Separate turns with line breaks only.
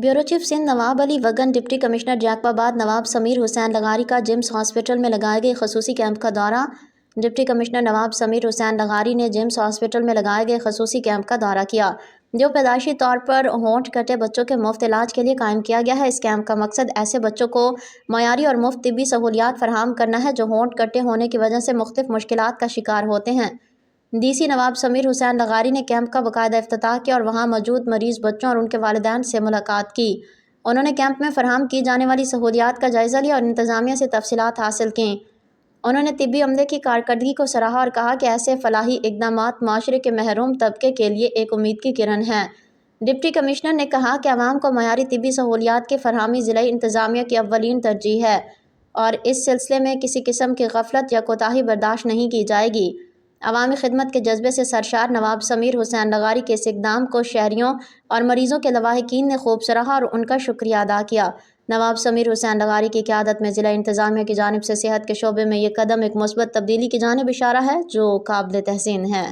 Bureau chief Sindh Nawab Ali Wagan, deputy commissioner Jacobabad Nawab Samir Hussain Lagari का GIMS hospital में लगाए गए खसूसी कैंप का दौरा। डिप्टी कमिश्नर नवाब समीर हुसैन लगारी ने जिम्स हॉस्पिटल में लगाए गए खसूसी कैंप का दौरा किया, जो पैदाइशी तौर पर होंठ कटे बच्चों के मुफ्त इलाज के लिए कायम किया गया है। इस कैंप का मकसद ऐसे बच्चों को मयारी और मुफ्त तिब्बी सहूलियात फराहम करना है जो होंठ कटे होने की वजह से मुख्तलिफ मुश्किलात का शिकार होते हैं। डीसी नवाब समीर हुसैन लगारी ने कैंप का बाकायदा इफ्तिताह किया और वहां मौजूद मरीज़ बच्चों और उनके वालिदैन से मुलाकात की। उन्होंने कैंप में फराहम की जाने वाली सहूलियात का जायज़ा लिया और इंतज़ामिया से तफसीलात हासिल की। उन्होंने तिब्बी अमले की कारकर्दगी को सराहा और कहा कि ऐसे फलाही इक़दामात माशरे के महरूम तबके के लिए एक उम्मीद की किरण है। डिप्टी कमिश्नर ने कहा कि अवाम को मयारी तिब्बी सहूलियात की फरहमी ज़िलाई इंतज़ामिया की अव्वलीन तरजीह है और इस सिलसिले में किसी किस्म की गफलत या कोताही बर्दाश्त नहीं की जाएगी। अवामी खिदमत के जज्बे से सरशार नवाब समीर हुसैन लगारी के इस इक़दाम को शहरियों और मरीज़ों के लवाहिकीन ने खूब सराहा और उनका शुक्रिया अदा किया। नवाब समीर हुसैन लगारी की क़यादत में ज़िला इंतज़ामिया की जानिब से सेहत के शोबे में ये कदम एक मुस्बत तब्दीली की जानिब इशारा है जो काबिल तहसीन है।